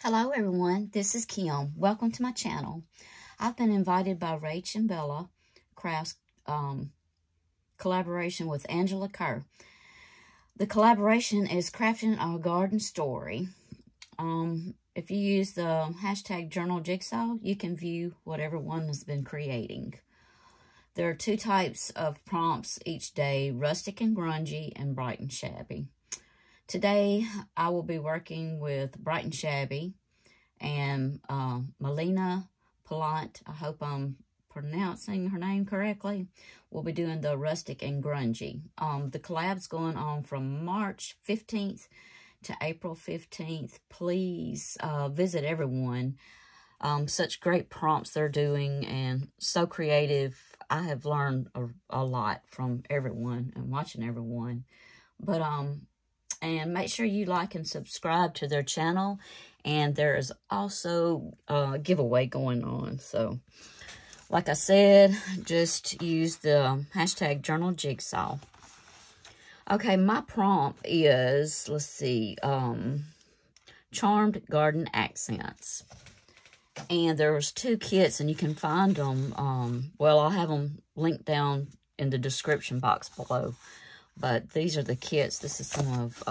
Hello everyone, this is Kim. Welcome to my channel. I've been invited by Rach and Bella Crafts collaboration with Angela Kerr. The collaboration is crafting a garden story. If you use the hashtag journal jigsaw, you can view what everyone has been creating. There are two types of prompts each day, rustic and grungy and bright and shabby. Today, I will be working with Bright and Shabby and Melina Palant. I hope I'm pronouncing her name correctly. We'll be doing the rustic and grungy. The collab's going on from March 15th to April 15th. Please visit everyone. Such great prompts they're doing and so creative. I have learned a lot from everyone and watching everyone. But and make sure you like and subscribe to their channel. And there is also a giveaway going on. So, like I said, just use the hashtag journal jigsaw. Okay, my prompt is, let's see, charmed garden accents. And there's two kits, and you can find them. Well, I'll have them linked down in the description box below. But these are the kits. This is some of,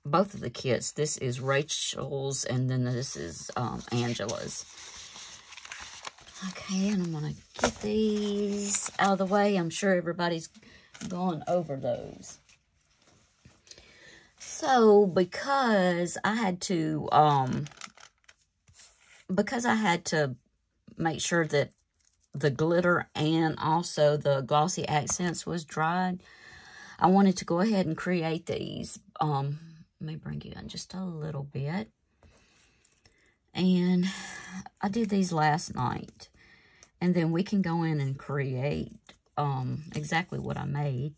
both of the kits. This is Rachel's, and then this is Angela's. Okay, and I'm going to get these out of the way. I'm sure everybody's gone over those. So, because I had to make sure that the glitter and also the glossy accents was dried, I wanted to go ahead and create these. Let me bring you in just a little bit. And I did these last night. And then we can go in and create exactly what I made.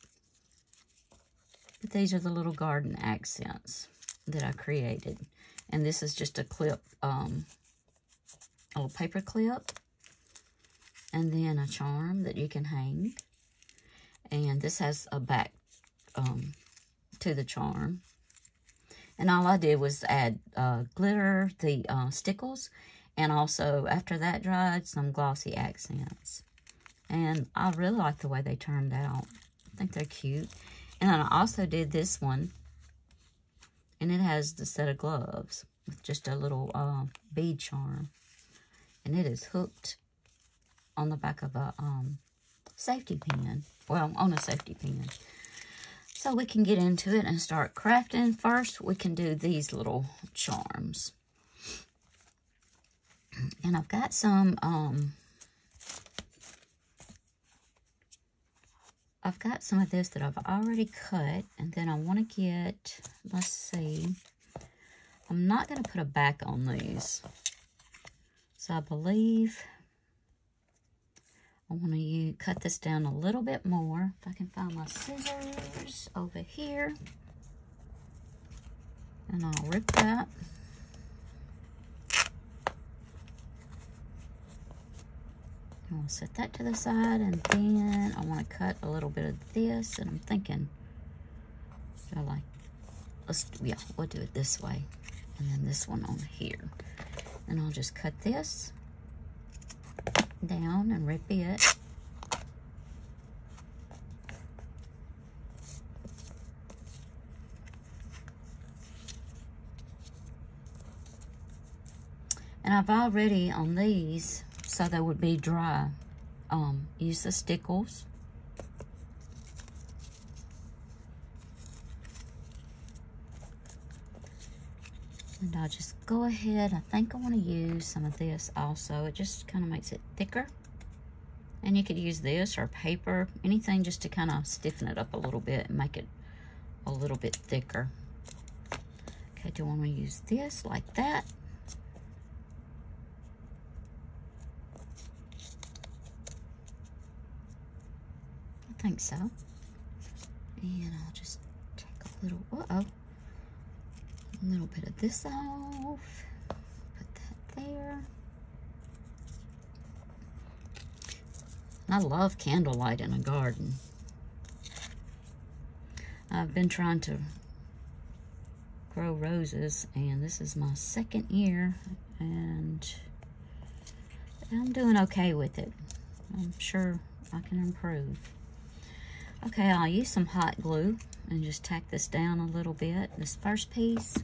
But these are the little garden accents that I created. And this is just a clip, a little paper clip. And then a charm that you can hang. And this has a back to the charm. And all I did was add glitter, the stickles, and also after that dried, some glossy accents. And I really like the way they turned out. I think they're cute. And I also did this one, and it has the set of gloves with just a little bead charm. And it is hooked on the back of a safety pin. Well, on a safety pin. So we can get into it and start crafting. First, we can do these little charms. And I've got some, of this that I've already cut. And then I want to get, let's see, I'm not going to put a back on these. So I believe I want to cut this down a little bit more. If I can find my scissors over here. And I'll rip that. And we'll set that to the side. And then I want to cut a little bit of this. And I'm thinking, yeah, we'll do it this way. And then this one on here. And I'll just cut this down and rip it. And I've already on these, so they would be dry, use the stickles. And I'll just go ahead. I think I want to use some of this also. It just kind of makes it thicker. And you could use this or paper, anything just to kind of stiffen it up a little bit and make it a little bit thicker. Okay, do I want to use this like that? I think so. And I'll just take a little, a little bit of this off. Put that there. And I love candlelight in a garden. I've been trying to grow roses, and this is my second year, and I'm doing okay with it. I'm sure I can improve. Okay, I'll use some hot glue and just tack this down a little bit, this first piece.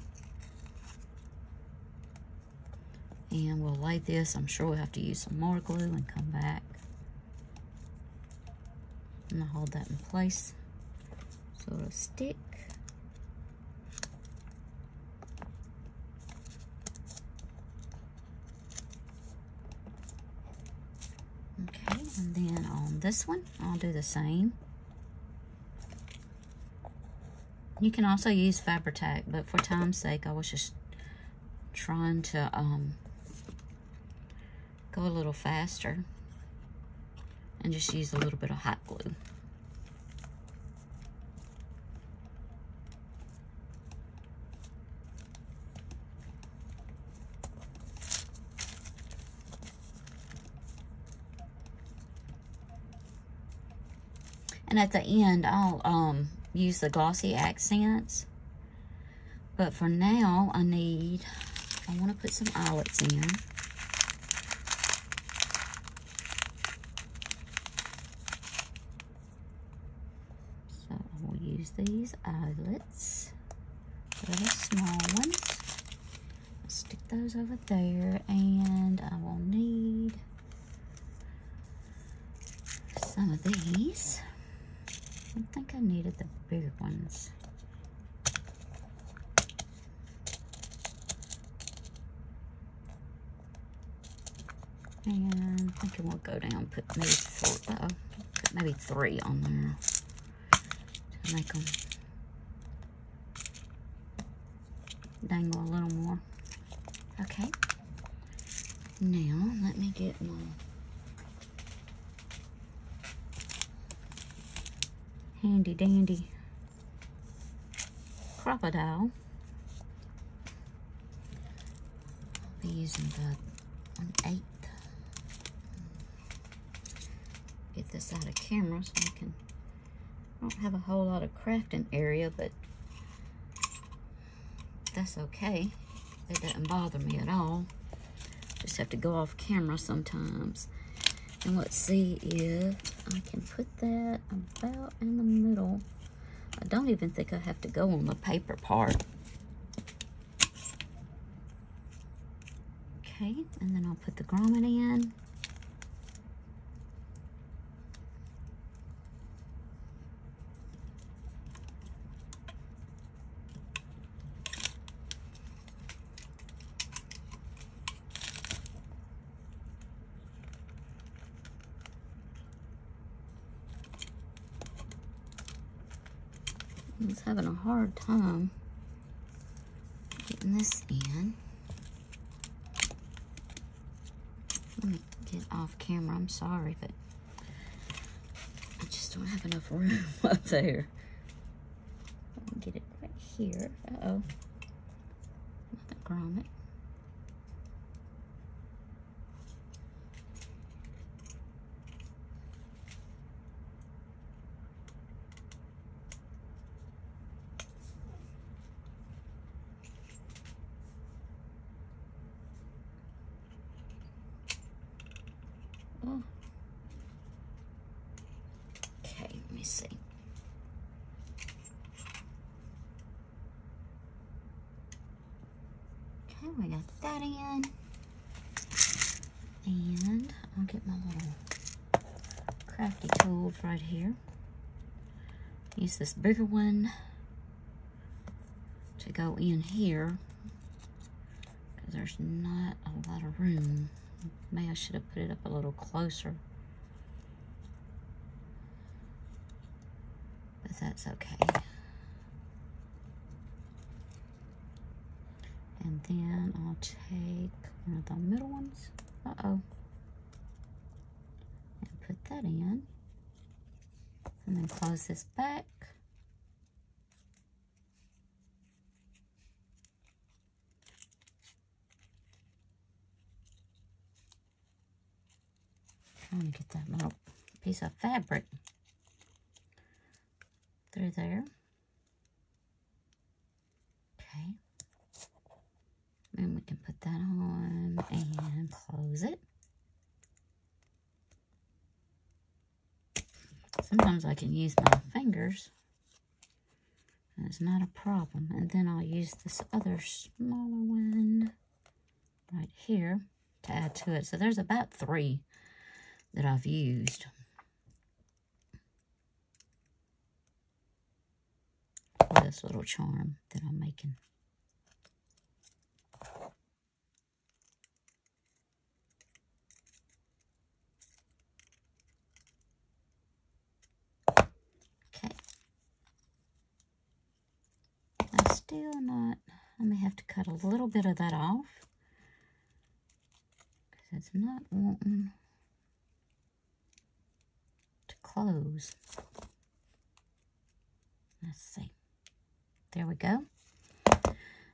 And we'll lay this. I'm sure we'll have to use some more glue and come back. I'm gonna hold that in place so it'll stick. Okay, and then on this one, I'll do the same. You can also use Fabri-Tac, but for time's sake, I was just trying to go a little faster and just use a little bit of hot glue. And at the end, I'll use the glossy accents. But for now, I want to put some eyelets in. So I will use these eyelets. They're the small ones. I'll stick those over there, and I will need some of these. I think I needed the bigger ones. And I'm thinking we'll go down, put maybe 3 on there to make them dangle a little more. Okay. Now, let me get my handy dandy crocodile. I'll be using the 1/8. Get this out of camera so I don't have a whole lot of crafting area, but that's okay. It doesn't bother me at all. Just have to go off camera sometimes. And let's see if I can put that about in the middle. I don't even think I have to go on the paper part. Okay, and then I'll put the grommet in. I was having a hard time getting this in. Let me get off camera. I'm sorry, but I just don't have enough room up there. Let me get it right here. Uh-oh. The grommet. Okay, let me see. Okay, we got that in. And I'll get my little crafty tools right here. Use this bigger one to go in here because there's not a lot of room. Maybe I should have put it up a little closer. But that's okay. And then I'll take one of the middle ones. Uh-oh. And put that in. And then close this back. Trying to get that little piece of fabric through there. Okay, can put that on and close it. Sometimes I can use my fingers. It's not a problem. And then I'll use this other smaller one right here to add to it. So there's about 3 that I've used for this little charm that I'm making. Okay. I'm still not, I may have to cut a little bit of that off because it's not wanting to close. Let's see. There we go.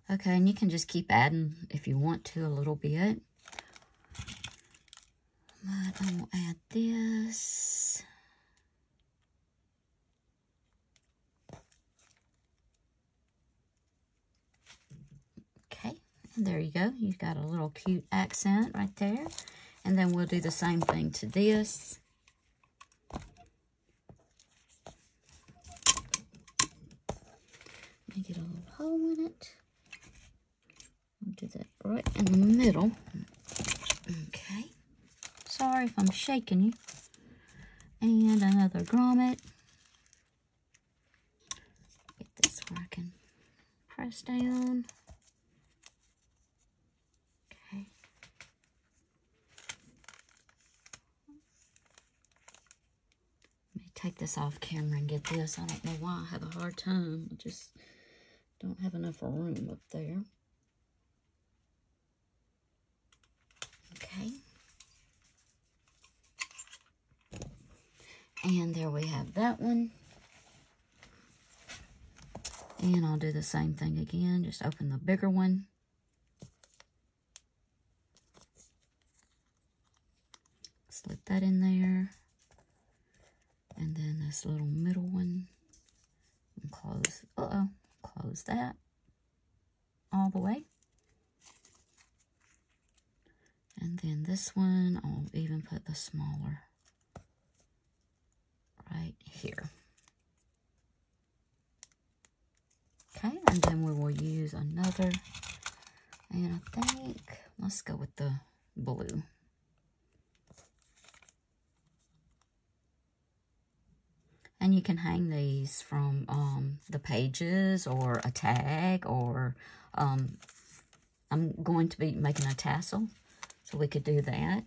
Okay, and you can just keep adding if you want to a little bit. But I will add this. Okay, and there you go. You've got a little cute accent right there. And then we'll do the same thing to this. Let me get a little hole in it. I'll do that right in the middle. Okay. Sorry if I'm shaking you. And another grommet. Get this where I can press down. Okay. Let me take this off camera and get this. I don't know why I have a hard time. I just don't have enough room up there. Okay. And there we have that one. And I'll do the same thing again. Just open the bigger one. Slip that in there. And then this little middle one. And close. Close that all the way. And then this one, I'll even put the smaller right here. Okay, and then we will use another, and I think, let's go with the blue. And you can hang these from the pages or a tag, or I'm going to be making a tassel, so we could do that.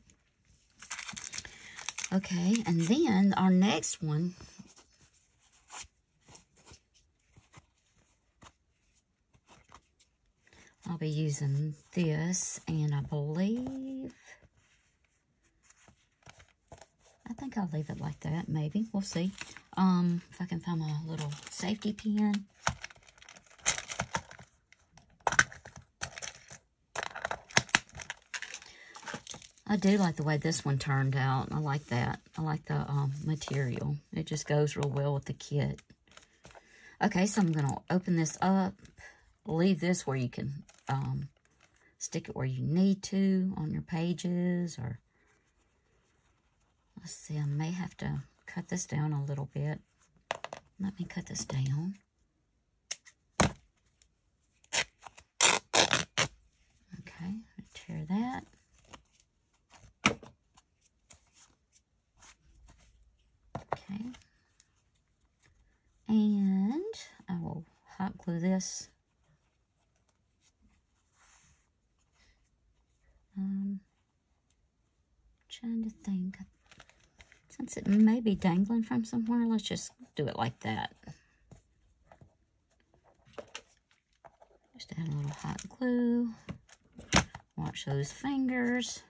Okay, and then our next one, I'll be using this, and I think I'll leave it like that, maybe. We'll see. If I can find my little safety pin. I do like the way this one turned out. I like that. I like the material. It just goes real well with the kit. Okay, so I'm going to open this up. Leave this where you can stick it where you need to on your pages. Or let's see, I may have to cut this down a little bit. Let me cut this down. Okay, tear that. Okay, and I will hot glue this. Trying to think. Since it may be dangling from somewhere, let's just do it like that. Just add a little hot glue. Watch those fingers.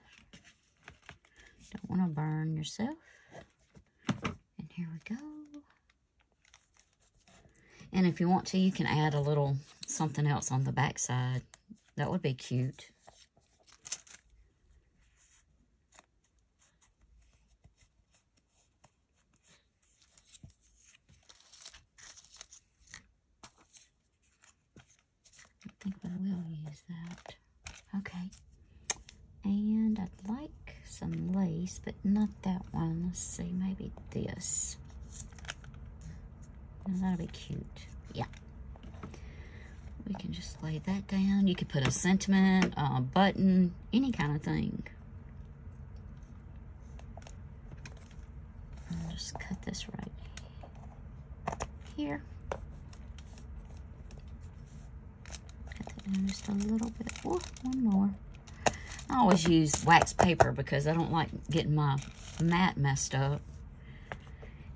Don't want to burn yourself. And here we go. And if you want to, you can add a little something else on the back side. That would be cute. I think we will use that. Okay. And I'd like some lace, but not that one. Let's see, maybe this. Oh, that'll be cute. Yeah. We can just lay that down. You could put a sentiment, a button, any kind of thing. I'll just cut this right here. Cut that down just a little bit. Oh, one more. I always use wax paper because I don't like getting my mat messed up.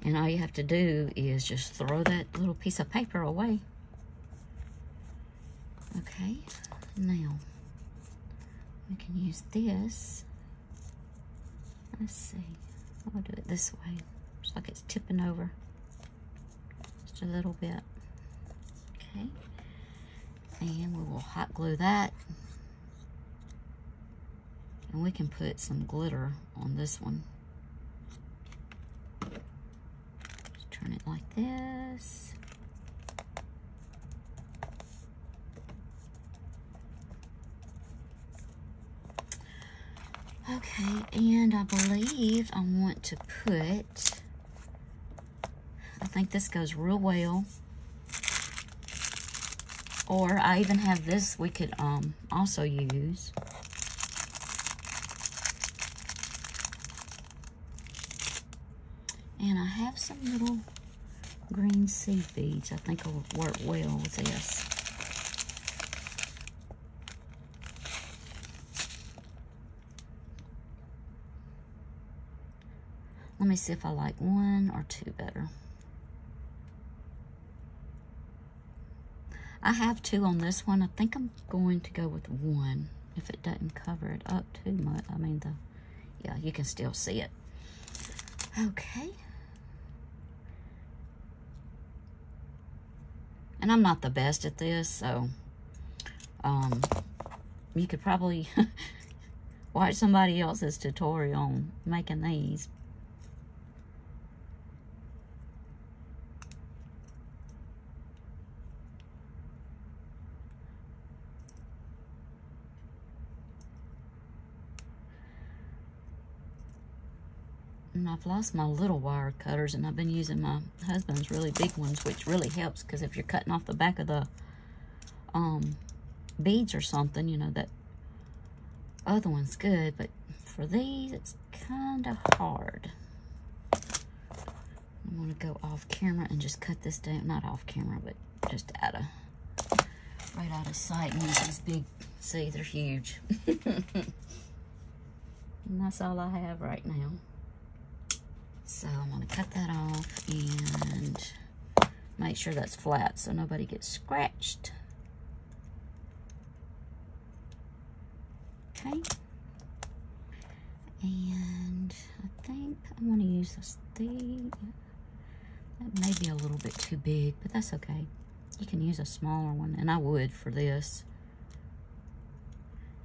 And all you have to do is just throw that little piece of paper away. Okay, now we can use this. Let's see, I'll do it this way. Looks like it's tipping over just a little bit. Okay, and we will hot glue that. And we can put some glitter on this one. Just turn it like this. Okay, and I believe I want to put, I think this goes real well. Or I even have this we could also use. And I have some little green seed beads I think will work well with this. Let me see if I like one or two better. I have two on this one. I think I'm going to go with one if it doesn't cover it up too much. I mean, yeah, you can still see it. Okay. And I'm not the best at this, so you could probably watch somebody else's tutorial on making these. And I've lost my little wire cutters, and I've been using my husband's really big ones, which really helps, because if you're cutting off the back of the beads or something, you know, that other one's good, but for these, it's kind of hard. I'm going to go off camera and just cut this down. Not off camera, but just right out of sight. And these big, see, they're huge. And that's all I have right now. So I'm going to cut that off and make sure that's flat so nobody gets scratched. Okay. And I think I'm going to use this thing. That may be a little bit too big, but that's okay. You can use a smaller one, and I would for this.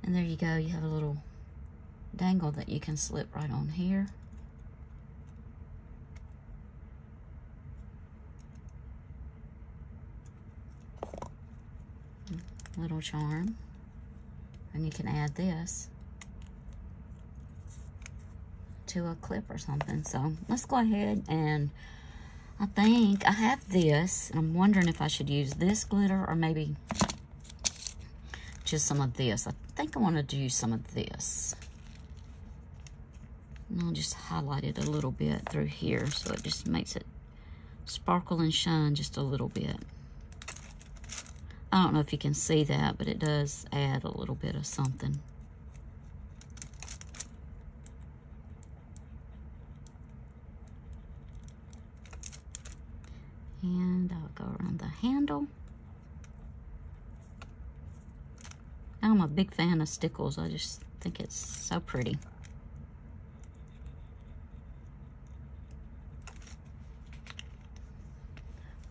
And there you go. You have a little dangle that you can slip right on here. Little charm. And you can add this to a clip or something. So let's go ahead, and I think I have this. I'm wondering if I should use this glitter or maybe just some of this. I think I want to do some of this. And I'll just highlight it a little bit through here so it just makes it sparkle and shine just a little bit. I don't know if you can see that, but it does add a little bit of something. And I'll go around the handle. I'm a big fan of stickles. I just think it's so pretty.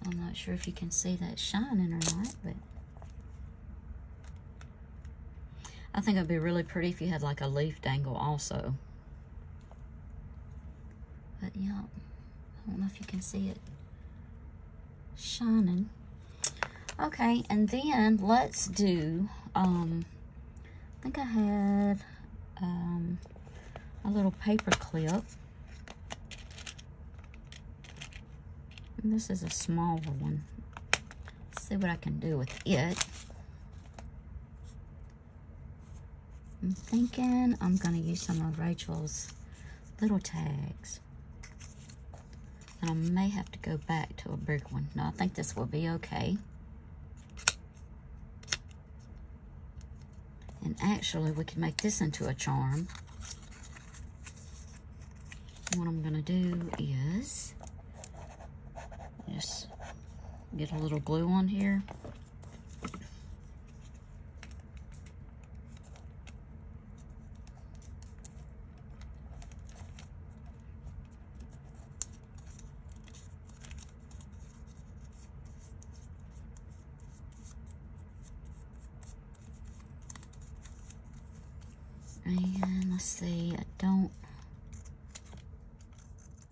I'm not sure if you can see that shining or not, but I think it'd be really pretty if you had like a leaf dangle also. But yeah, I don't know if you can see it shining. Okay, and then let's do think I had a little paper clip. And this is a smaller one. Let's see what I can do with it. I'm thinking I'm going to use some of Rachel's little tags. And I may have to go back to a big one. No, I think this will be okay. And actually, we can make this into a charm. What I'm going to do is just get a little glue on here. And let's see, let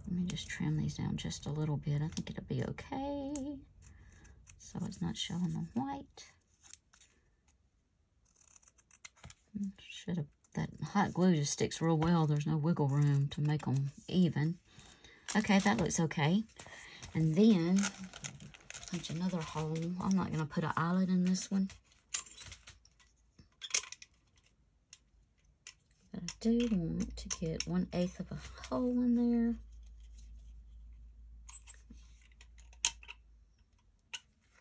me just trim these down just a little bit. I think it'll be okay. So it's not showing the white. That hot glue just sticks real well. There's no wiggle room to make them even. Okay, that looks okay. And then, punch another hole. I'm not gonna put an eyelet in this one. But I do want to get 1/8 of a hole in there.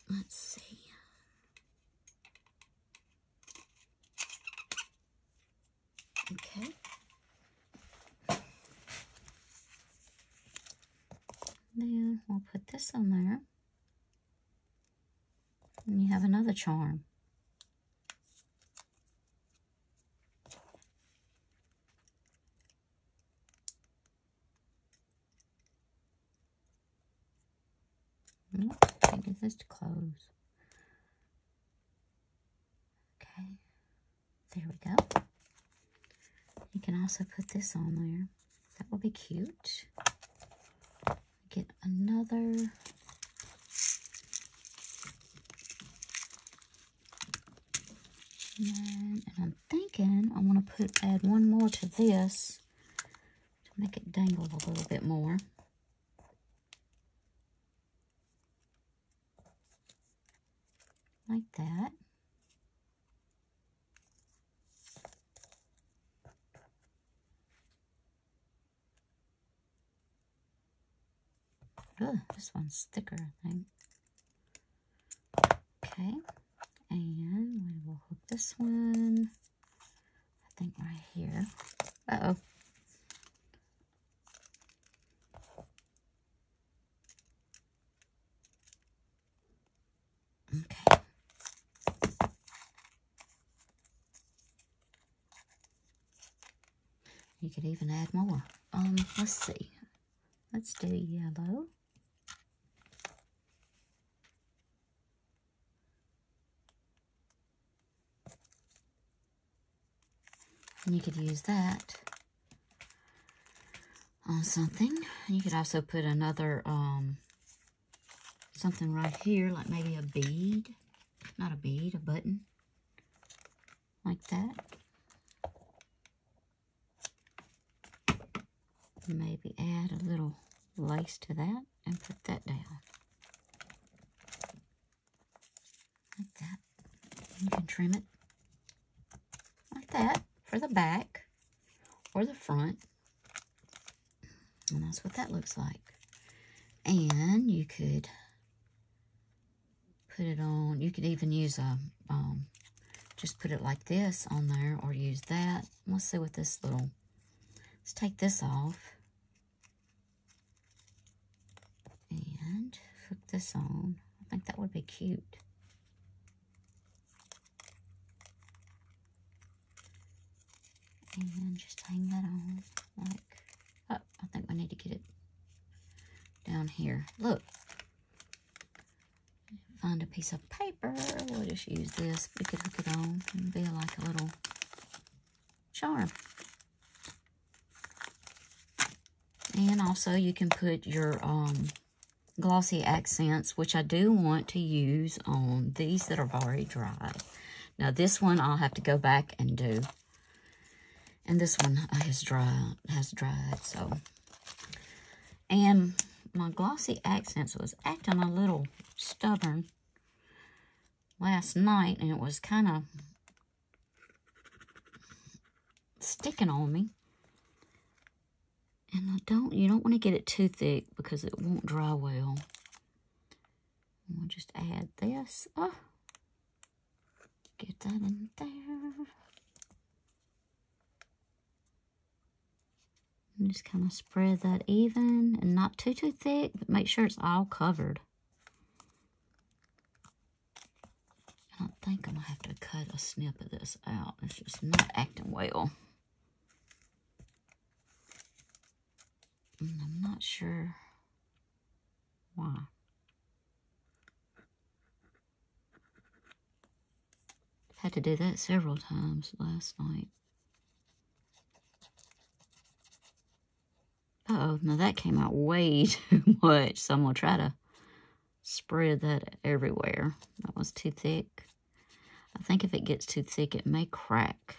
Let's see. Okay. Then we'll put this on there. And you have another charm. Can't get this to close. Okay, there we go. You can also put this on there. That will be cute. Get another. And I'm thinking I want to add one more to this to make it dangle a little bit more. Like that. Ugh, this one's thicker, I think. Okay, and we will hook this one, I think right here. Uh-oh. Okay. You could even add more. Let's see. Let's do yellow. And you could use that on something. You could also put another, something right here, like maybe a bead. Not a bead, a button. Like that. Maybe add a little lace to that and put that down. Like that. You can trim it like that for the back or the front. And that's what that looks like. And you could put it on, you could even use a, just put it like this on there or use that. Let's see what this little, let's take this off. And hook this on. I think that would be cute. And just hang that on like, oh, I think we need to get it down here. Look. Find a piece of paper. We'll just use this. We could hook it on and be like a little charm. And also you can put your glossy accents, which I do want to use on these that are already dried. Now this one I'll have to go back and do. And this one has dried, so. And my Glossy Accents was acting a little stubborn last night, and it was kind of sticking on me. And you don't want to get it too thick because it won't dry well. We'll just add this. Oh, get that in there. And just kind of spread that even and not too thick, but make sure it's all covered. I think I'm going to have to cut a snip of this out. It's just not acting well. And I'm not sure why. I've had to do that several times last night. Uh-oh, now that came out way too much, so I'm going to try to spread that everywhere. That was too thick. I think if it gets too thick, it may crack.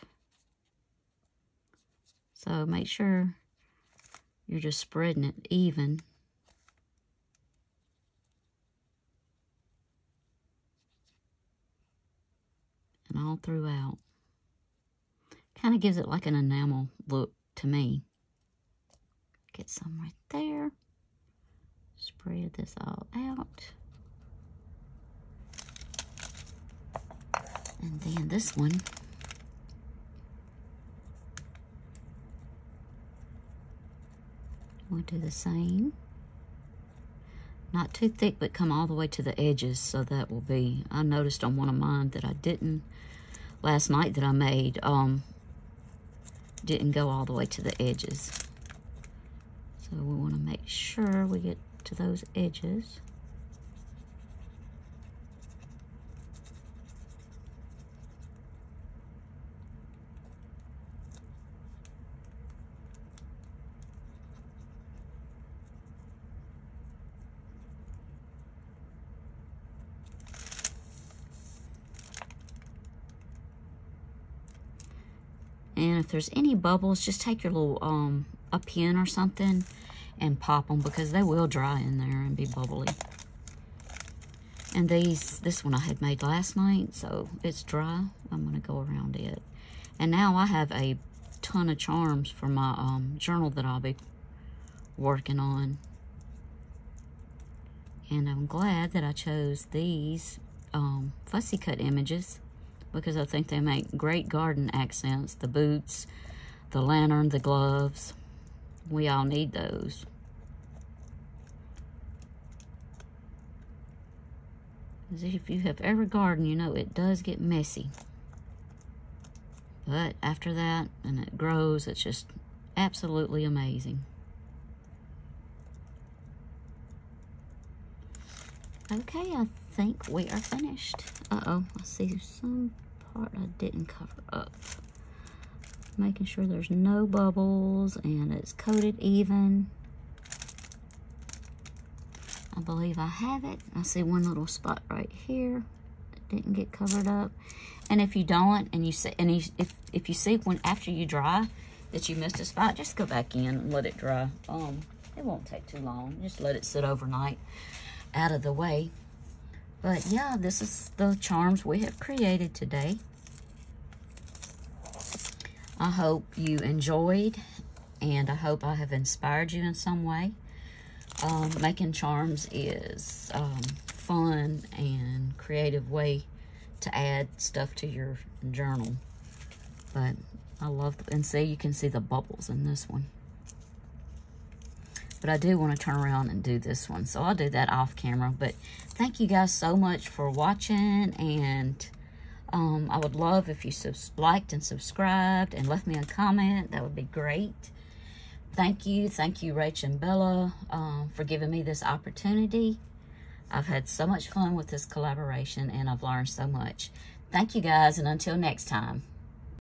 So make sure you're just spreading it even. And all throughout. Kind of gives it like an enamel look to me. Get some right there. Spread this all out. And then this one. We'll do the same. Not too thick, but come all the way to the edges. So that will be, I noticed on one of mine that I didn't, last night that I made, didn't go all the way to the edges. So we want to make sure we get to those edges. And if there's any bubbles, just take your little, a pin or something and pop them because they will dry in there and be bubbly. And this one I had made last night, so it's dry. I'm going to go around it. And now I have a ton of charms for my journal that I'll be working on. And I'm glad that I chose these fussy cut images because I think they make great garden accents. The boots, the lantern, the gloves. We all need those. As if you have ever gardened, you know it does get messy. But after that, and it grows, it's just absolutely amazing. Okay, I think we are finished. Uh-oh, I see some part I didn't cover up. Making sure there's no bubbles and it's coated even. I believe I have it. I see one little spot right here that didn't get covered up. And if you don't, and you see, if you see when after you dry that you missed a spot, just go back in and let it dry. It won't take too long. Just let it sit overnight out of the way. But yeah, this is the charms we have created today. I hope you enjoyed, and I hope I have inspired you in some way. Making charms is fun and creative way to add stuff to your journal. But I love, and see, you can see the bubbles in this one. But I do want to turn around and do this one, so I'll do that off camera. But thank you guys so much for watching, and I would love if you liked and subscribed and left me a comment. That would be great. Thank you, Rach and Bella, for giving me this opportunity. I've had so much fun with this collaboration, and I've learned so much. Thank you guys, and until next time.